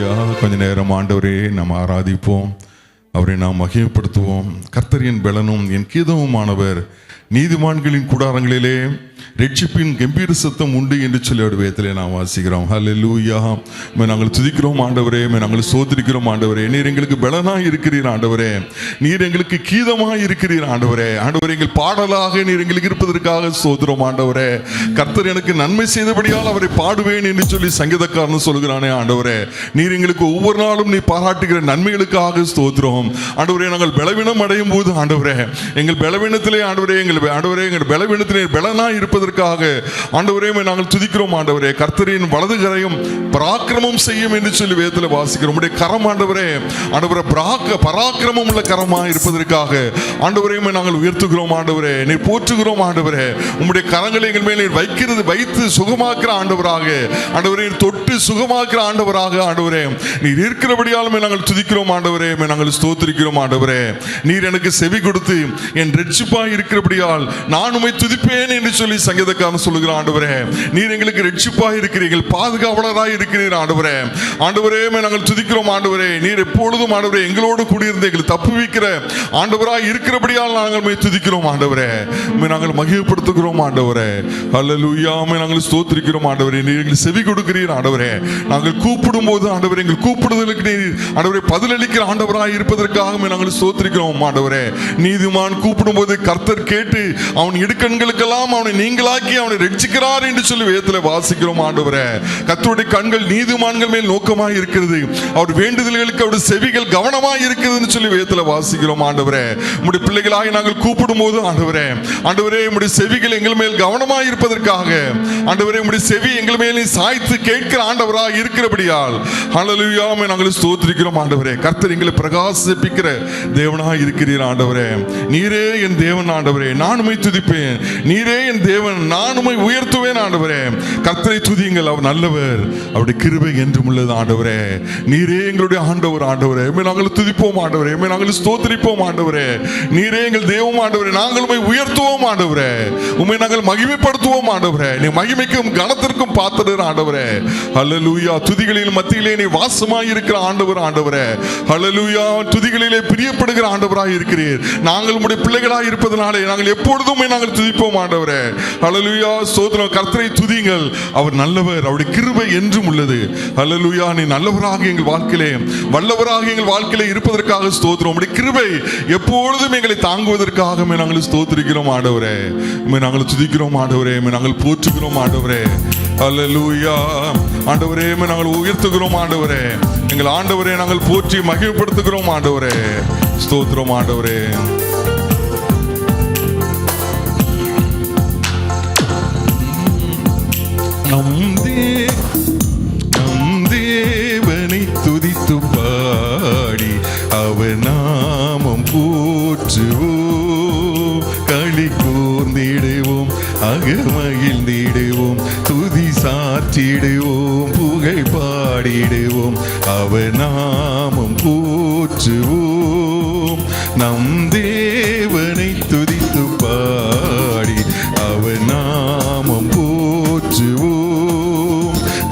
ஹல்லேலூயா. கொஞ்ச நேரம் ஆண்டவரே நாம் ஆராதிப்போம், அவரை நாம் மகிமைப்படுத்துவோம். கர்த்தர் என் பெலனும் என் கீதமுமானவர், நீதிமான்களின் கூடாரங்களிலே ரட்சிப்பின் கம்பீர சத்தம் உண்டு என்று சொல்லி வேதத்திலே நாம் வாசிக்கிறோம். ஹல்லேலூயா. நாங்கள் துதிக்கிறோம் ஆண்டவரே, நாங்கள் ஸ்தோத்திரிக்கிறோம் ஆண்டவரே. நீர் எங்களுக்கு பெலனாய் இருக்கிறீர் ஆண்டவரே, நீர் எங்களுக்கு கீதமாய் இருக்கிறீர் ஆண்டவரே. ஆண்டவரே, எங்கள் பாடலாக நீர் எங்களுக்கு இருப்பதற்காக ஸ்தோத்திரம் ஆண்டவரே. கர்த்தர் எனக்கு நன்மை செய்தபடியால் அவரை பாடுவேன் என்று சொல்லி சங்கீதக்காரன் சொல்கிறானே ஆண்டவரே. நீர் எங்களுக்கு ஒவ்வொரு நாளும் நீ பாராட்டுகிற நன்மைகளுக்காக ஸ்தோத்திரம் ஆண்டவரே. நாங்கள் பலவீனம் அடையும் போது ஆண்டவரே, எங்கள் பலவீனத்திலே ஆண்டவரே, எங்கள் பலவீனத்திலே பெலனாய் இருப்பதற்காக ஆண்டவரே நாங்கள் துதிக்கிறோம் ஆண்டவரே. கர்த்தரின் வலது கரையும் பராக்கிரமம் செய்யும் என்று சொல்லி வேதத்தில் வாசிக்கிறோம். உம்முடைய கரம் ஆண்டவரே, ஆண்டவரே பராக்கிரமம் உள்ள கரமாக இருப்பதற்காக ஆண்டவரே நாங்கள் உயர்த்துகிறோம் ஆண்டவரே. நீ போற்றுகிறோம் ஆண்டவரே. உம்முடைய கரங்களை எங்கள் மேல் வைத்து சுகமாக்குற ஆண்டவராக, ஆண்டவரே தொட்டு சுகமாக்குற ஆண்டவராக ஆண்டவரே நீர் இருக்கிறபடியாலுமே நாங்கள் துதிக்கிறோம் ஆண்டவரே, நாங்கள் ஸ்தோத்திரிக்கிறோம் ஆண்டவரே. நீர் எனக்கு செவி கொடுத்து என் ரட்சிப்பாய் இருக்கிறபடியால் நான் உம்மை துதிப்பேன் என்று சொல்லி சங்கீதக்காரன் சொல்லுகிறான் ஆண்டவரே. நீர் எங்களுக்கு ரட்சிப்பாய் இருக்கிறீர்கள், பாதுகாவலராய் இருக்கிறீர் ஆண்டவரே. ஆண்டவரே நாங்கள் துதிக்கிறோம் ஆண்டவரே. நீர் எப்பொழுதும் ஆண்டவரே எங்களோடு கூடியிருந்து எங்களை தப்புவிக்கிற ஆண்டவராய் இருக்கிறபடியால் நாங்கள் துதிக்கிறோம் ஆண்டவரே, நாங்கள் மகிமைப்படுத்துகிறோம் ஆண்டவரே. ஹல்லேலூயா. நாங்கள் ஸ்தோத்திரிக்கிறோம் ஆண்டவரே. நீர் எங்களுக்கு செவி கொடுக்கிறீர் ஆண்டவரே. நாங்கள் கூப்பிடும் போது ஆண்டவரே எங்கள் கூப்பிடுதலுக்கு நீர் ஆண்டவரே பதிலளிக்கிற ஆண்டவராய் இருப்பதற்காக நாங்கள் ஸ்தோத்திரிக்கிறோம் ஆண்டவரே. நீதிமான் கூப்பிடும் போது கர்த்தர் கேட்டு அவன் இடுக்கண்களுக்கெல்லாம் அவனை நீங்களாக்கி அவனை ரட்சிக்கிறார் என்று சொல்லி வேதத்தில் வாசிக்கிறோம் ஆண்டவரே. கர்த்தருடைய கண்கள் நீதிமான்கள் மேல் நோக்கமாக இருக்கிறது, அவர் வேண்டுதல்களுக்கு அவருடைய செவிகள் கவனமாக இருக்கிறது சொல்லி வேதத்தில் வாசிக்கிறோம் ஆண்டவரே. உம்முடைய பிள்ளைகளாக நாங்கள் கூப்பிடும் போது ஆண்டவரே, ஆண்டவரே உம்முடைய செவிகள் எங்கள் மேல் கவனமாக இருப்பதற்காக ஆண்டவரே உம்முடைய செவி எங்கள் மேலே சாய்த்து கேட்கிற ஆண்டவராக இருக்கிறபடியால் ஹல்லேலூயா நாங்கள் ஸ்தோத்திரிக்கிறோம் ஆண்டவரே. கர்த்தர் எங்களை பிரகாசிப்பிக்கிற தேவனாக இருக்கிறீர் ஆண்டவரே. நீரே என் தேவன் ஆண்டவரே, நான் உம்மை துதிப்பேன். நீரே என் தேவன், நான் உம்மை உயர்த்துவேன் ஆண்டவரே. கர்த்தரை துதியுங்கள், அவர் நல்லவர், அவருடைய கிருபை என்றும் உள்ளது ஆண்டவரே. நீரே எங்களுடைய ஆண்டவர் ஆண்டவரே, நாங்கள் துதிப்போம் ஆண்டவரே, நாங்கள் ஸ்தோத்திரிப்போம் ஆண்டவரே. நீரே எங்கள் தேவம் ஆண்டவரே, நாங்கள் உம்மை உயர்த்துவோம் ஆண்டவரே, உம்மை நாங்கள் மகிமைப்படுத்துவோம் ஆண்டவரே. நீ மகிமைக்கும் கனத்திற்கும் பாத்திரர் ஆண்டவரே. ஹல்லேலூயா. துதிகளில் மத்தியிலே நீ வாசமாய் இருக்கிற ஆண்டவர் ஆண்டவரே. ஹல்லேலூயா. துதிகளிலே பிரியப்படுகிற ஆண்டவராய் இருக்கிறீர். நாங்கள் உம்முடைய பிள்ளைகளாய் இருப்பதனாலே நாங்கள் எப்பொழுதுமே நாங்கள் துதிப்போம் ஆண்டவரே. ஹல்லேலூயா. ஸ்தோத்திரம். கர்த்தரை துதியுங்கள், அவர் நல்லவர், அவருடைய கிருபை என்றும் உள்ளது. ஹல்லேலூயா. நீ நல்லவராக எங்கள் வாழ்க்கையிலே, வல்லவராக எங்கள் வாழ்க்கையிலே இருப்பதற்காக ஸ்தோத்திரம். உம்முடைய கிருபை எப்பொழுதும் எங்களை தாங்குவதற்காக நாங்கள் ஸ்தோத்திரிக்கிறோம் ஆண்டவரே, நாங்கள் துதிக்கிறோம் ஆண்டவரே, நாங்கள் போற்றுகிறோம் ஆண்டவரே. ஹல்லேலூயா. ஆண்டவரே நாங்கள் உயர்த்துகிறோம் ஆண்டவரே, எங்கள் ஆண்டவரே நாங்கள் போற்றி மகிமைப்படுத்துகிறோம் ஆண்டவரே. ஸ்தோத்திரம் ஆண்டவரே. நம் தேவனை துதித்து பாடி அவர் நாமம் போற்றுவோம், களி கூர்ந்திடுவோம், அகமகிழ்ந்திடுவோம், துதி சாற்றிடுவோம், புகழ் பாடிடுவோம், அவர் நாமம் போற்றுவோம். நம் தேவனை துதித்து பாடி அவர் நாமம் போற்றுவோம்,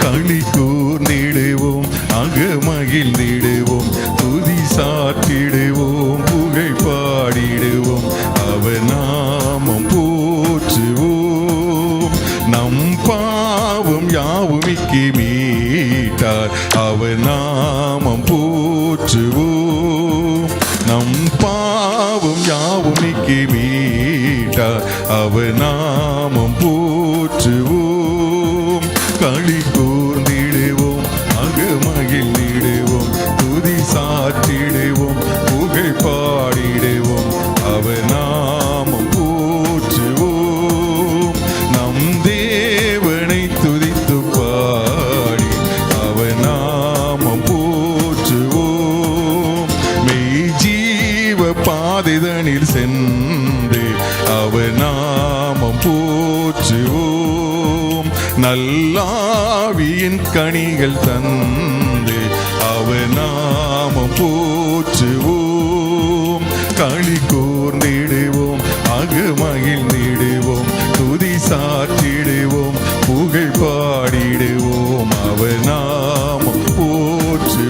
களி கூர்ந்திடுவோம், அகமகிழ்ந்திடுவோம், துதி சாற்றிடுவோம், புகழ் பாடிடுவோம், அவர் நாமம் போற்றுவோம். நம் பாவம் யாவுமிக்கு மீட்டார் அவர் நாமம் போற்றுவோம். நம் பாவம் யாவுமிக்கு மீட்டார் அவர் நாமம் போற்றுவோம், களி கூர்ந்திடுவோம், அகமகிழ்ந்திடுவோம், துதி சாற்றிடுவோம், புகழ் பாடிடுவோம், அவர் நாமம் போற்றுவோம். நம் தேவனை துதித்து பாடி அவர் நாமம் போற்றுவோம். மெய் ஜீவ பாதைதனில் சென்று அவர் நாமம் போற்றுவோம். நல்லாவியின் கனிகள் தந்து அவர் நாமம் போற்றுவோம், களி கூர்ந்திடுவோம், அகமகிழ்ந்திடுவோம், துதி சாற்றிடுவோம், புகழ் பாடிடுவோம், அவர் நாமம் போற்று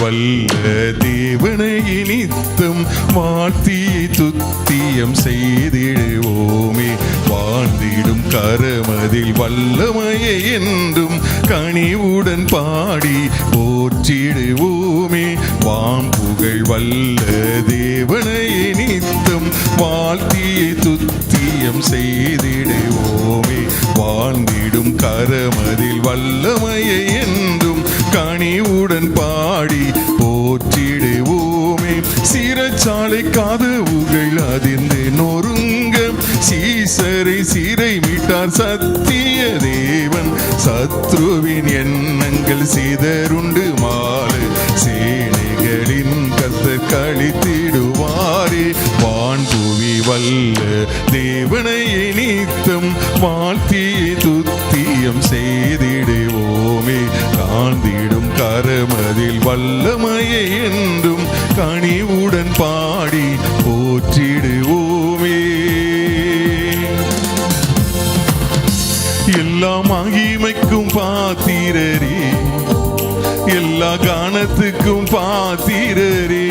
வல்ல தேவனை நித்தம் வாழ்த்தியை துத்தியம் செய்திடுவோமே. வாழ்ந்திடும் கரமதில் வல்லமையை என்றும் கனிவுடன் பாடி போற்றிடுவோமே. வான் புகழ் வல்ல தேவனை நித்தம் வாழ்த்தியை துத்தியம் செய்திடுவோமே. வாழ்ந்திடும் கரமதில் வல்லமையை என்றும் கனிவுடன் பாடி போற்றிடுவோமே. சிறைச்சாலை கதவுகள் அதிர்ந்து நொறுங்க சீசரை சிறை மீட்டார் சத்திய தேவன். சத்ருவின் எண்ணங்கள் சிதறுண்டு மாறு சேனைகளின் கர்த்தர் கழித்திடுவாரே. வான்புவி வல்ல தேவனை நித்தம் வாழ்த்தியை துத்தியம் செய்திடுவோமே. காந்திடும் கரமதில் வல்லமையை என்றும் கனிவுடன் பாடி போற்றிடுவோமே. எல்லா மகிமைக்கும் பாத்திரரே, எல்லா கானத்துக்கும் பாத்திரரே,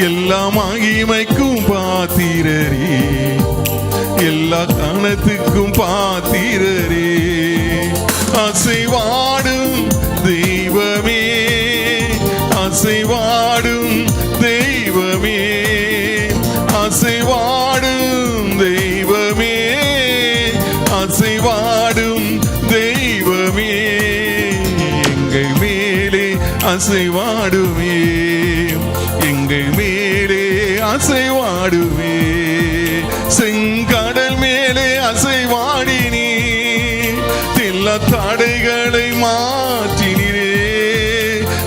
எல்லா மகிமைக்கும் பாத்திரரே, எல்லா கானத்துக்கும் பாத்திரரே. அசைவாடும் தெய்வமே, அசைவாடும் தெய்வமே, அசைவாடும் தெய்வமே, அசைவாடும் தெய்வமே. எங்கள் மேலே அசைவாடுமே, எங்கள் மேலே அசைவாடுமே. செங்கடல் மேலே அசைவாடினே, எல்லா தடைகளை மாற்றினீரே.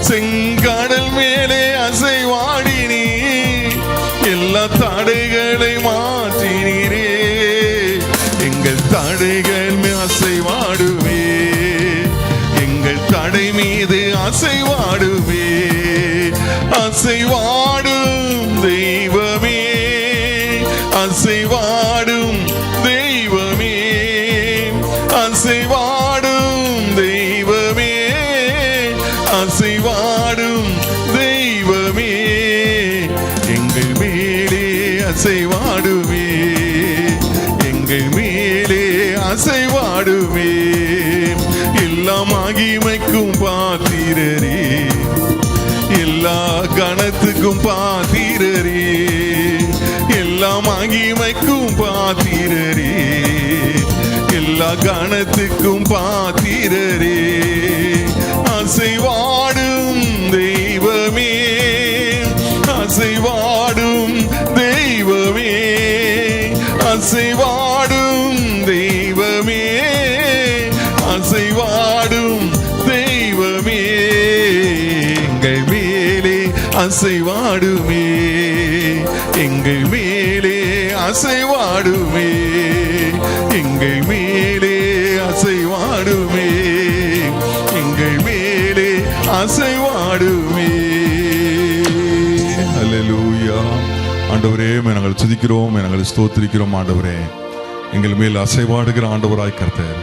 செங்கடல் மேலே அசைவாடினே, எல்லா தடைகளை மாற்றினீரே. எங்கள் தடைகள் அசைவாடுவே, எங்கள் தடை மீது அசைவாடுவே. அசைவாடும் தெய்வமே, அசைவாடும் தெய்வமே, அசைவாடும் தெய்வமே, அசைவாடும் தெய்வமே. எங்கள் மேலே அசைவாடுவே, எங்கள் மேலே அசைவாடுவே. எல்லா மகிமைக்கும் பாத்திரரே, எல்லா கணத்துக்கும் பாத்திரரே, எல்லா மகிமைக்கும் பாத்திரரே, எல்லா கணத்துக்கும் பாத்திரரே. அசைவாடும் தெய்வமே, அசைவாடும் தெய்வமே, அசைவாடும் தெய்வமே, அசைவாடும் தெய்வமே. எங்கள் மேலே அசைவாடுமே, எங்கள் மேலே அசைவாடுமே, எங்கள் மேலே அசைவாடுமே, எங்கள் மேலே அசைவாடுமே. அல்லேலூயா. ஆண்டவரே, நாங்கள் துதிக்கிறோம், நாங்கள் ஸ்தோத்திரிக்கிறோம். ஆண்டவரே, எங்கள் மேல் அசைவாடுகிற ஆண்டவராய் கர்த்தர்,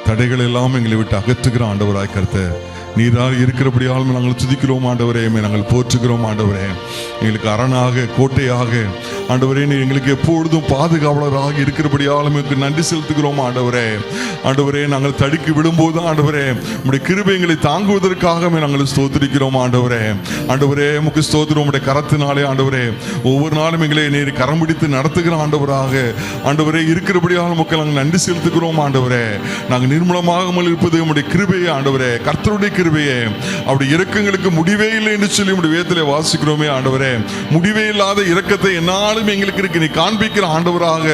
தடைகள் எல்லாம் எங்களை விட்டு அகற்றுகிற ஆண்டவராய் கர்த்தர், நீராக இருக்கிறபடியால் நாங்கள் துதிக்கிறோம் ஆண்டவரே, நாங்கள் போற்றுகிறோம் ஆண்டவரே. எங்களுக்கு அரணாக கோட்டையாக ஆண்டவரே, நீ எங்களுக்கு எப்பொழுதும் பாதுகாவலராக இருக்கிறபடியால் எங்களுக்கு நன்றி செலுத்துகிறோம் ஆண்டவரே. ஆண்டவரே, நாங்கள் தடுக்கி விடும்போது ஆண்டவரே, உம்முடைய கிருபை எங்களை தாங்குவதற்காக நாங்கள் ஸ்தோத்திரிக்கிறோம் ஆண்டவரே. ஆண்டவரே, உமக்கு ஸ்தோத்திரம். உம்முடைய கரத்தினாலே ஆண்டவரே, ஒவ்வொரு நாளும் எங்களை நீர் கரம் பிடித்து நடத்துகிற ஆண்டவராக ஆண்டவரே இருக்கிறபடியால் உமக்கு நாங்கள் நன்றி செலுத்துகிறோம் ஆண்டவரே. நாங்கள் நிர்மூலமாகாமல் இருப்பது உம்முடைய கிருபையே ஆண்டவரே, கர்த்தருடைய கிருபையே. அப்படி இரக்கங்களுக்கு முடிவே இல்லை என்று சொல்லி உம்முடைய வேதத்திலே வாசிக்கிறோமே ஆண்டவரே. முடிவே இல்லாத இரக்கத்தை என்னாலும் எங்களுக்கு இருக்கு நீ காண்பிக்கிற ஆண்டவராக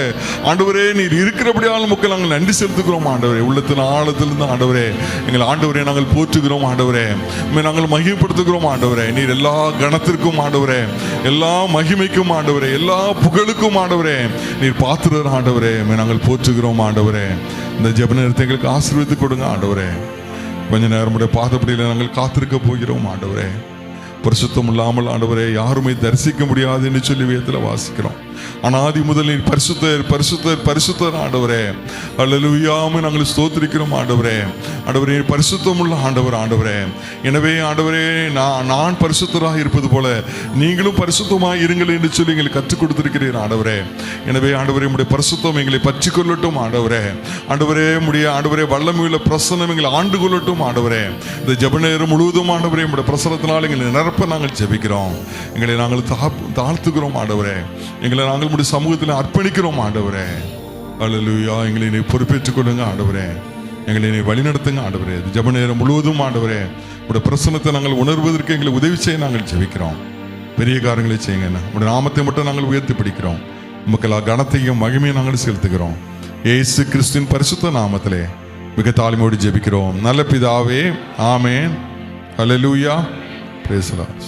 ஆண்டவரே, நீர் இருக்கிறபடியால் உமக்கு நாங்கள் நன்றி செலுத்துகிறோம் ஆண்டவரே. உள்ளத்தின் ஆழத்திலிருந்து ஆண்டவரே, எங்கள் ஆண்டவரே நாங்கள் போற்றுகிறோம் ஆண்டவரே, நாங்கள் மகிமைப்படுத்துகிறோம் ஆண்டவரே. நீர் எல்லா கணத்திற்கும் ஆண்டவரே, எல்லா மகிமைக்கும் ஆண்டவரே, எல்லா புகழுக்கும் ஆண்டவரே நீர் பாத்திரர் ஆண்டவரே. நாங்கள் போற்றுகிறோம் ஆண்டவரே. இந்த ஜெப நேரத்தை எங்களுக்கு ஆசீர்வதித்து கொடுங்க ஆண்டவரே. கொஞ்ச நேரம் பாதப்படியில் நாங்கள் காத்திருக்க போகிறோம் ஆண்டவரே. பரிசுத்தம் இல்லாமல் ஆண்டவரே யாருமே தரிசிக்க முடியாது என்று சொல்லி வேதத்தில் வாசிக்கிறோம். அனாதி முதலில் பரிசுத்தர் பரிசுத்தர் பரிசுத்தர் ஆண்டவரே. அல்லேலூயா, நாங்கள் ஸ்தோத்திரிக்கிறோம் ஆண்டவரே. ஆண்டவரே பரிசுத்தம் உள்ள ஆண்டவர் ஆண்டவரே. எனவே ஆண்டவரே நான் பரிசுத்தராக இருப்பது போல நீங்களும் பரிசுத்தமாக இருங்கள் என்று சொல்லி எங்களுக்கு கற்றுக் கொடுத்திருக்கிறீர் ஆண்டவரே. எனவே ஆண்டவரே உம்முடைய பரிசுத்தம் எங்களை பற்றி கொள்ளட்டும் ஆண்டவரே. ஆண்டவரே உம்முடைய ஆண்டவரே வல்லமையுள்ள பிரசன்னம் எங்களை ஆண்டு கொள்ளட்டும் ஆண்டவரே. இந்த ஜெப நேரம் முழுவதும் ஆண்டவரே உம்முடைய பிரசனத்தினால் எங்களை நிரப்ப நாங்கள் ஜெபிக்கிறோம். எங்களை நாங்கள் தாழ்த்துக்கிறோம் ஆண்டவரே. எங்களை நாங்கள் உம்முடைய சமூகத்தில் அர்ப்பணிக்கிறோம் ஆண்டவரே. அல்லேலூயா, எங்களை பொறுப்பேற்றுக் கொள்ளுங்க ஆண்டவரே. எங்களை வழிநடத்துங்க ஆண்டவரே. ஜெப நேரம் முழுவதும் ஆண்டவரே உடைய பிரசன்னத்தை நாங்கள் உணர்வதற்கு எங்களை உதவி செய்ய நாங்கள் ஜெபிக்கிறோம். பெரிய காரியங்களை செய்யுங்க. உடைய நாமத்தை மட்டும் நாங்கள் உயர்த்தி பிடிக்கிறோம். உமக்கு கனத்தையும் மகிமையும் நாங்கள் செலுத்துகிறோம். இயேசு கிறிஸ்துவின் பரிசுத்த நாமத்திலே மிக தாழ்மையோடு ஜெபிக்கிறோம் நல்ல பிதாவே. ஆமென். அல்லேலூயா. Praise the Lord.